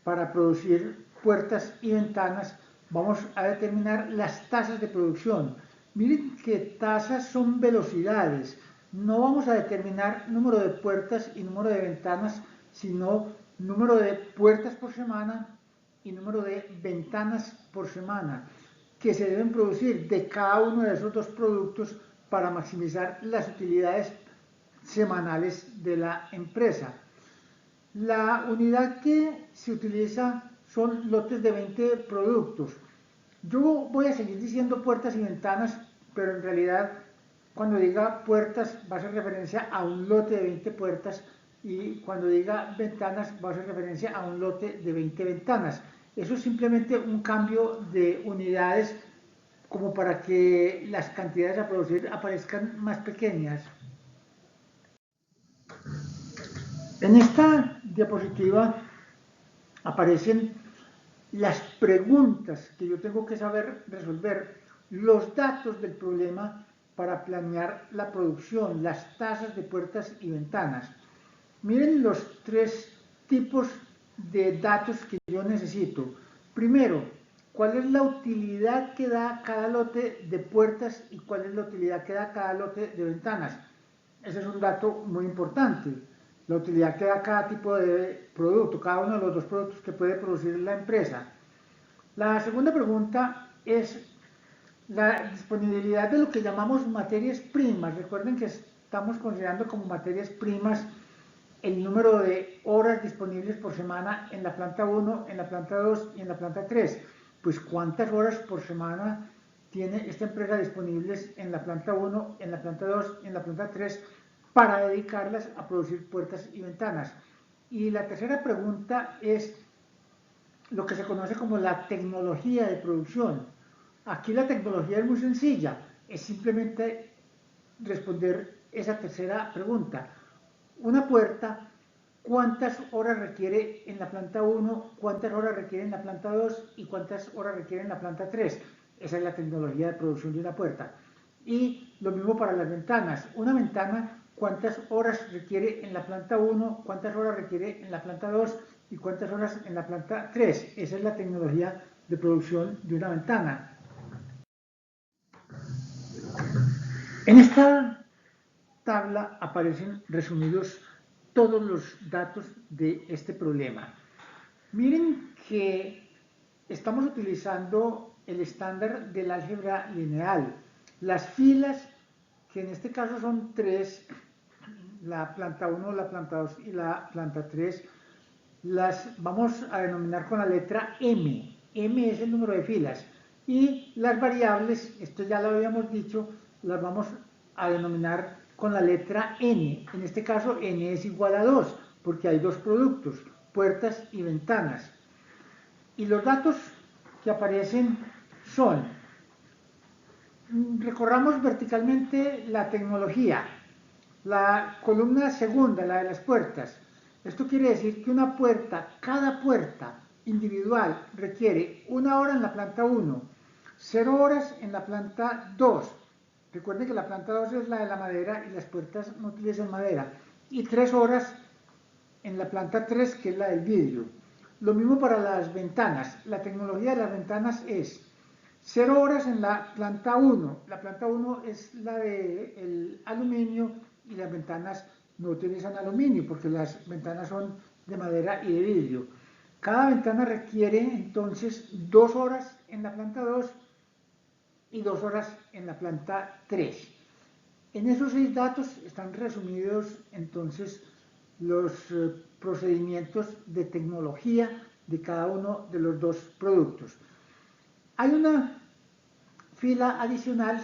para producir puertas y ventanas, vamos a determinar las tasas de producción. Miren que tasas son velocidades. No vamos a determinar número de puertas y número de ventanas, sino número de puertas por semana y número de ventanas por semana, que se deben producir de cada uno de esos 2 productos para maximizar las utilidades semanales de la empresa. La unidad que se utiliza son lotes de 20 productos. Yo voy a seguir diciendo puertas y ventanas, pero en realidad cuando diga puertas va a hacer referencia a un lote de 20 puertas y cuando diga ventanas va a hacer referencia a un lote de 20 ventanas. Eso es simplemente un cambio de unidades como para que las cantidades a producir aparezcan más pequeñas. En esta diapositiva aparecen las preguntas que yo tengo que saber resolver, los datos del problema para planear la producción, las tasas de puertas y ventanas. Miren los 3 tipos de datos que yo necesito. Primero, ¿cuál es la utilidad que da cada lote de puertas y cuál es la utilidad que da cada lote de ventanas? Ese es un dato muy importante. La utilidad que da cada tipo de producto, cada uno de los 2 productos que puede producir la empresa. La segunda pregunta es la disponibilidad de lo que llamamos materias primas. Recuerden que estamos considerando como materias primas el número de horas disponibles por semana en la planta 1, en la planta 2 y en la planta 3. Pues cuántas horas por semana tiene esta empresa disponibles en la planta 1, en la planta 2, en la planta 3, para dedicarlas a producir puertas y ventanas. Y la tercera pregunta es lo que se conoce como la tecnología de producción. Aquí la tecnología es muy sencilla, es simplemente responder esa tercera pregunta. Una puerta, ¿cuántas horas requiere en la planta 1, cuántas horas requiere en la planta 2 y cuántas horas requiere en la planta 3? Esa es la tecnología de producción de una puerta. Y lo mismo para las ventanas. Una ventana, ¿cuántas horas requiere en la planta 1, cuántas horas requiere en la planta 2 y cuántas horas en la planta 3? Esa es la tecnología de producción de una ventana. En esta tabla aparecen resumidos todos los datos de este problema. Miren que estamos utilizando el estándar del álgebra lineal. Las filas, que en este caso son 3, la planta 1, la planta 2 y la planta 3, las vamos a denominar con la letra M. M es el número de filas. Y las variables, esto ya lo habíamos dicho, las vamos a denominar con la letra N. En este caso, N es igual a 2, porque hay dos productos, puertas y ventanas. Y los datos que aparecen son, recorramos verticalmente la tecnología, la columna segunda, la de las puertas. Esto quiere decir que una puerta, cada puerta individual requiere 1 hora en la planta 1, 0 horas en la planta 2. Recuerden que la planta 2 es la de la madera y las puertas no utilizan madera. Y 3 horas en la planta 3, que es la del vidrio. Lo mismo para las ventanas. La tecnología de las ventanas es 0 horas en la planta 1. La planta 1 es la del aluminio y las ventanas no utilizan aluminio porque las ventanas son de madera y de vidrio. Cada ventana requiere entonces 2 horas en la planta 2 y 2 horas en la planta 3. En esos 6 datos están resumidos entonces los procedimientos de tecnología de cada uno de los dos productos. Hay una fila adicional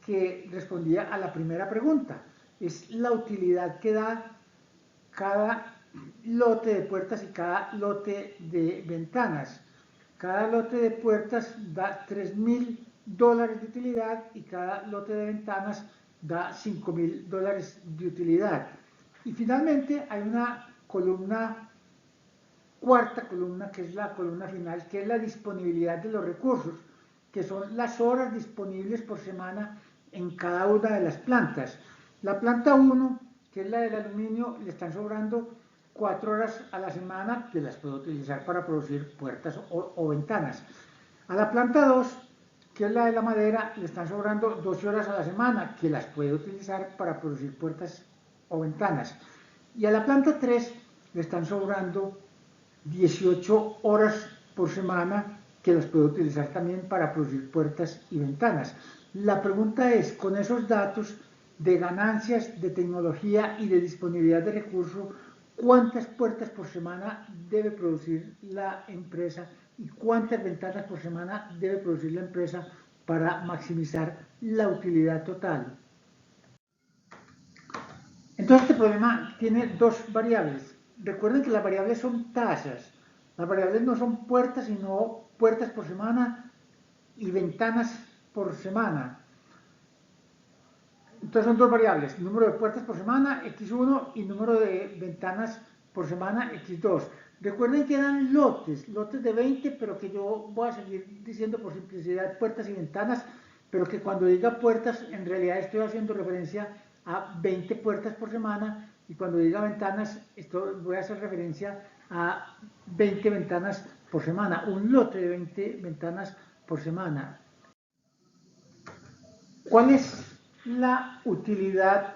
que respondía a la primera pregunta. Es la utilidad que da cada lote de puertas y cada lote de ventanas. Cada lote de puertas da $3,000 de utilidad y cada lote de ventanas da $5,000 de utilidad. Y finalmente hay una columna, cuarta columna, que es la columna final, que es la disponibilidad de los recursos, que son las horas disponibles por semana en cada una de las plantas. La planta 1, que es la del aluminio, le están sobrando 4 horas a la semana que las puede utilizar para producir puertas o ventanas. A la planta 2, que es la de la madera, le están sobrando 12 horas a la semana que las puede utilizar para producir puertas o ventanas. Y a la planta 3 le están sobrando 18 horas por semana que las puede utilizar también para producir puertas y ventanas. La pregunta es, con esos datos de ganancias, de tecnología y de disponibilidad de recursos, ¿cuántas puertas por semana debe producir la empresa y cuántas ventanas por semana debe producir la empresa para maximizar la utilidad total? Entonces este problema tiene dos variables. Recuerden que las variables son tasas. Las variables no son puertas, sino puertas por semana y ventanas por semana. Entonces son dos variables, número de puertas por semana, x1, y número de ventanas por semana, x2. Recuerden que eran lotes de 20, pero que yo voy a seguir diciendo por simplicidad puertas y ventanas, pero que cuando diga puertas, en realidad estoy haciendo referencia a 20 puertas por semana, y cuando diga ventanas, voy a hacer referencia a 20 ventanas por semana, un lote de 20 ventanas por semana. ¿Cuál es la utilidad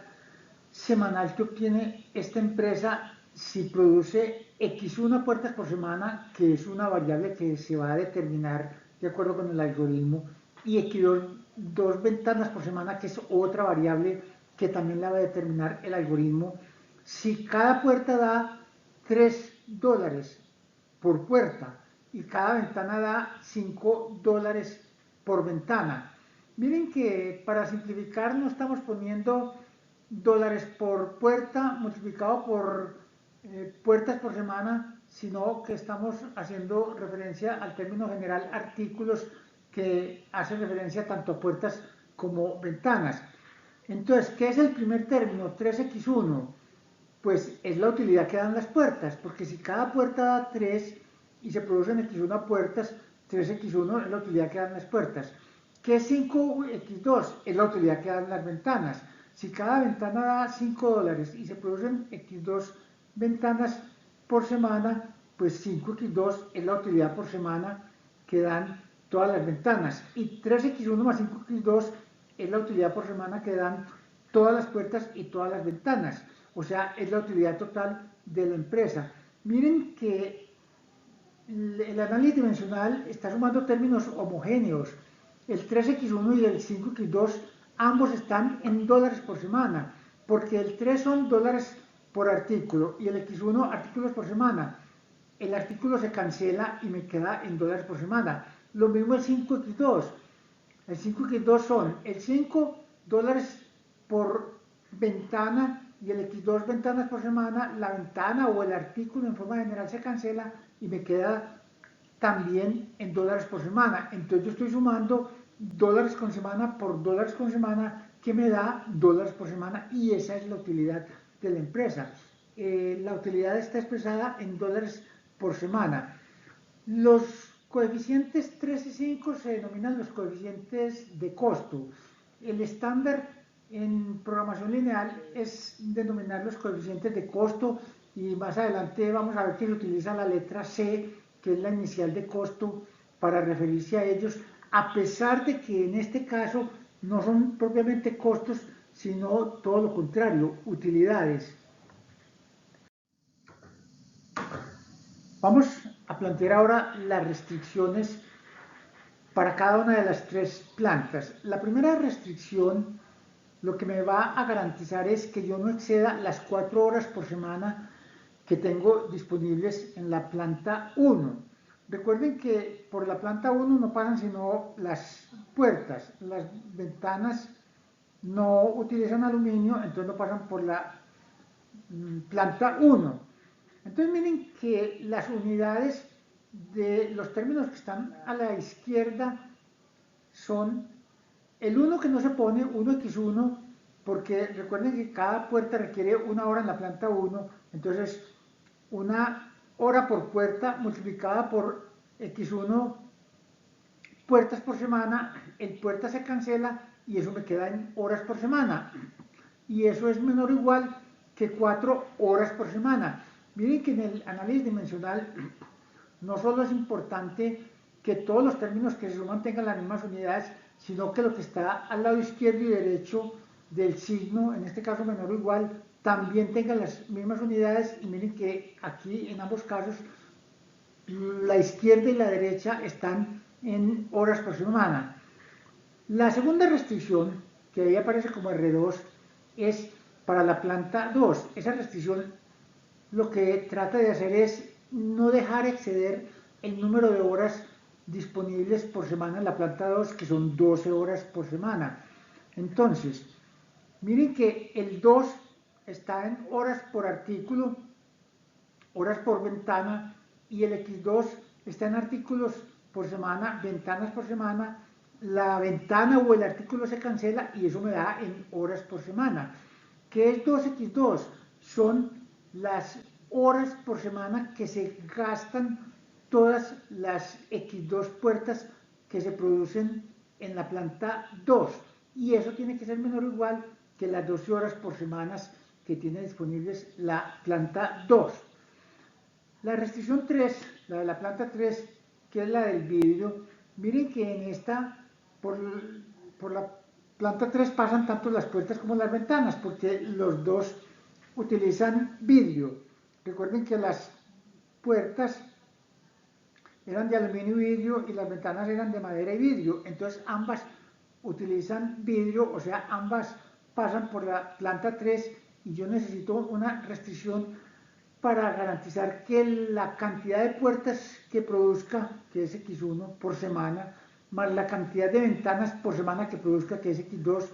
semanal que obtiene esta empresa si produce X1 puertas por semana, que es una variable que se va a determinar de acuerdo con el algoritmo, y X2 ventanas por semana, que es otra variable que también la va a determinar el algoritmo? Si cada puerta da $3 por puerta y cada ventana da $5 por ventana, Miren que para simplificar no estamos poniendo dólares por puerta multiplicado por puertas por semana, sino que estamos haciendo referencia al término general artículos que hace referencia tanto a puertas como ventanas. Entonces, ¿qué es el primer término? 3x1. Pues es la utilidad que dan las puertas, porque si cada puerta da 3 y se producen x1 puertas, 3x1 es la utilidad que dan las puertas. ¿Qué es 5x2? Es la utilidad que dan las ventanas. Si cada ventana da $5 y se producen x2 ventanas por semana, pues 5x2 es la utilidad por semana que dan todas las ventanas. Y 3x1 más 5x2 es la utilidad por semana que dan todas las puertas y todas las ventanas. O sea, es la utilidad total de la empresa. Miren que el análisis dimensional está sumando términos homogéneos. El 3x1 y el 5x2 ambos están en dólares por semana, porque el 3 son dólares por artículo y el x1 artículos por semana. El artículo se cancela y me queda en dólares por semana. Lo mismo el 5x2. El 5x2 son el 5 dólares por ventana y el x2 ventanas por semana. La ventana o el artículo en forma general se cancela y me queda también en dólares por semana. Entonces yo estoy sumando dólares con semana por dólares con semana, que me da dólares por semana, y esa es la utilidad de la empresa. La utilidad está expresada en dólares por semana. Los coeficientes 3 y 5 se denominan los coeficientes de costo. El estándar en programación lineal es denominar los coeficientes de costo, y más adelante vamos a ver que se utiliza la letra C, que es la inicial de costo, para referirse a ellos, a pesar de que en este caso no son propiamente costos, sino todo lo contrario, utilidades. Vamos a plantear ahora las restricciones para cada una de las tres plantas. La primera restricción lo que me va a garantizar es que yo no exceda las 4 horas por semana que tengo disponibles en la planta 1. Recuerden que por la planta 1 no pasan sino las puertas, las ventanas no utilizan aluminio, entonces no pasan por la planta 1. Entonces miren que las unidades de los términos que están a la izquierda son el 1 que no se pone, 1x1, porque recuerden que cada puerta requiere 1 hora en la planta 1, entonces 1 hora por puerta multiplicada por x1 puertas por semana, el puerta se cancela y eso me queda en horas por semana. Y eso es menor o igual que 4 horas por semana. Miren que en el análisis dimensional no solo es importante que todos los términos que se suman tengan las mismas unidades, sino que lo que está al lado izquierdo y derecho del signo, en este caso menor o igual, también tenga las mismas unidades. Y miren que aquí en ambos casos la izquierda y la derecha están en horas por semana. La segunda restricción, que ahí aparece como R2, es para la planta 2. Esa restricción lo que trata de hacer es no dejar exceder el número de horas disponibles por semana en la planta 2, que son 12 horas por semana. Entonces, miren que el 2 está en horas por artículo, horas por ventana, y el x2 está en artículos por semana, ventanas por semana. La ventana o el artículo se cancela y eso me da en horas por semana. ¿Qué es 2x2? Son las horas por semana que se gastan todas las x2 puertas que se producen en la planta 2, y eso tiene que ser menor o igual que las 12 horas por semana que tiene disponibles la planta 2. La restricción 3, la de la planta 3, que es la del vidrio, miren que en esta, por la planta 3 pasan tanto las puertas como las ventanas, porque los dos utilizan vidrio. Recuerden que las puertas eran de aluminio y vidrio y las ventanas eran de madera y vidrio, entonces ambas utilizan vidrio, o sea, ambas pasan por la planta 3, y yo necesito una restricción para garantizar que la cantidad de puertas que produzca, que es x1 por semana, más la cantidad de ventanas por semana que produzca, que es X2,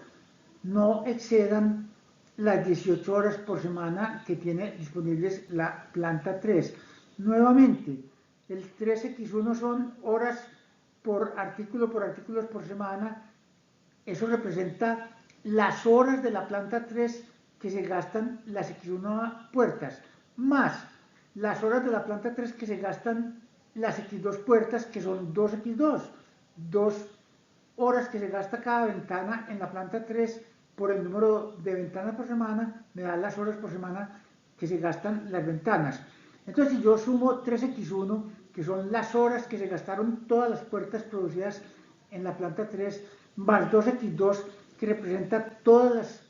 no excedan las 18 horas por semana que tiene disponibles la planta 3. Nuevamente, el 3X1 son horas por artículos por semana. Eso representa las horas de la planta 3 que se gastan las X1 puertas, más las horas de la planta 3 que se gastan las X2 puertas, que son 2X2, 2 horas que se gasta cada ventana en la planta 3 por el número de ventanas por semana, me da las horas por semana que se gastan las ventanas. Entonces, si yo sumo 3X1, que son las horas que se gastaron todas las puertas producidas en la planta 3, más 2X2, que representa todas las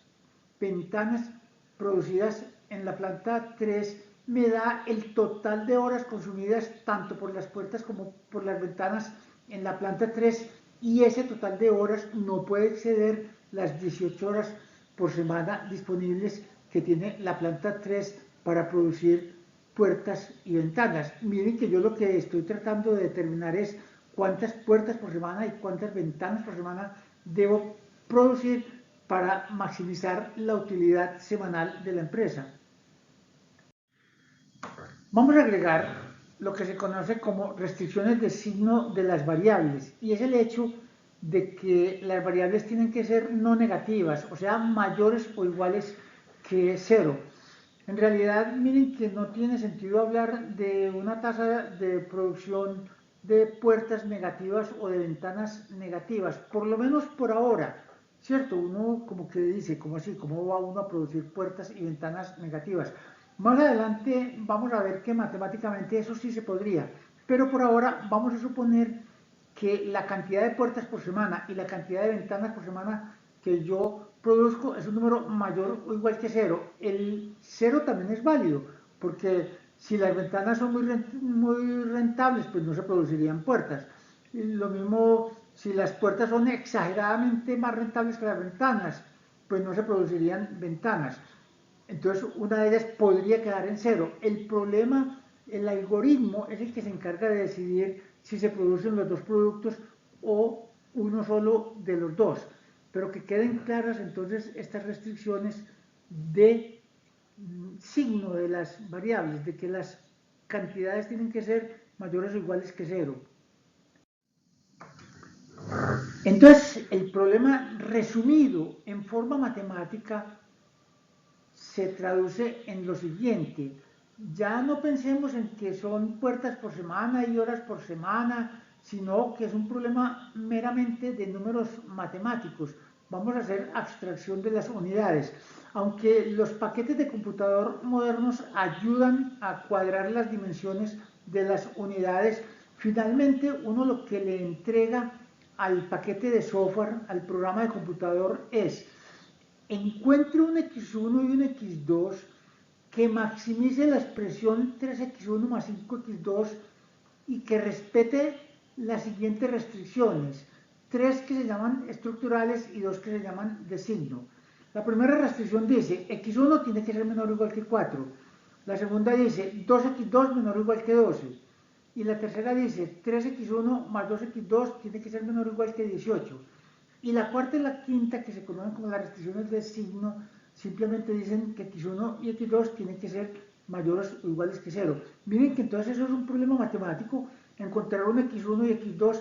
ventanas producidas en la planta 3, me da el total de horas consumidas tanto por las puertas como por las ventanas en la planta 3, y ese total de horas no puede exceder las 18 horas por semana disponibles que tiene la planta 3 para producir puertas y ventanas. Miren que yo lo que estoy tratando de determinar es cuántas puertas por semana y cuántas ventanas por semana debo producir para maximizar la utilidad semanal de la empresa. Vamos a agregar lo que se conoce como restricciones de signo de las variables, y es el hecho de que las variables tienen que ser no negativas, o sea, mayores o iguales que 0. En realidad, miren que no tiene sentido hablar de una tasa de producción de puertas negativas o de ventanas negativas, por lo menos por ahora, ¿cierto? Uno como que dice, ¿cómo así? ¿Cómo va uno a producir puertas y ventanas negativas? Más adelante vamos a ver que matemáticamente eso sí se podría, pero por ahora vamos a suponer que la cantidad de puertas por semana y la cantidad de ventanas por semana que yo produzco es un número mayor o igual que 0. El 0 también es válido, porque si las ventanas son muy rentables, pues no se producirían puertas. Y lo mismo si las puertas son exageradamente más rentables que las ventanas, pues no se producirían ventanas. Entonces una de ellas podría quedar en 0. El problema, el algoritmo es el que se encarga de decidir si se producen los dos productos o uno solo de los dos. Pero que queden claras entonces estas restricciones de signo de las variables, de que las cantidades tienen que ser mayores o iguales que 0. Entonces, el problema resumido en forma matemática se traduce en lo siguiente: ya no pensemos en que son puertas por semana y horas por semana, sino que es un problema meramente de números matemáticos. Vamos a hacer abstracción de las unidades. Aunque los paquetes de computador modernos ayudan a cuadrar las dimensiones de las unidades, finalmente uno lo que le entrega al paquete de software, al programa de computador, es: encuentre un X1 y un X2 que maximice la expresión 3X1 más 5X2 y que respete las siguientes restricciones: 3 que se llaman estructurales y 2 que se llaman de signo. La primera restricción dice X1 tiene que ser menor o igual que 4. La segunda dice 2X2 menor o igual que 12. Y la tercera dice 3X1 más 2X2 tiene que ser menor o igual que 18. Y la cuarta y la quinta, que se conocen como las restricciones de signo, simplemente dicen que X1 y X2 tienen que ser mayores o iguales que 0. Miren que entonces eso es un problema matemático, encontrar un X1 y X2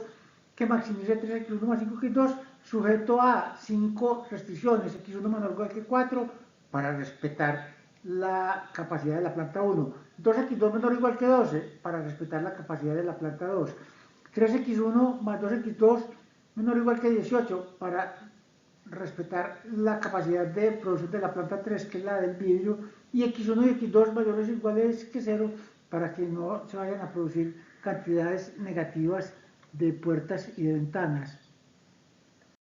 que maximice 3X1 más 5X2 sujeto a 5 restricciones: X1 menor o igual que 4 para respetar la capacidad de la planta 1, 2X2 menor o igual que 12 para respetar la capacidad de la planta 2, 3X1 más 2X2 menor o igual que 18 para respetar la capacidad de producción de la planta 3, que es la del vidrio, y X1 y X2 mayores o iguales que 0 para que no se vayan a producir cantidades negativas de puertas y de ventanas.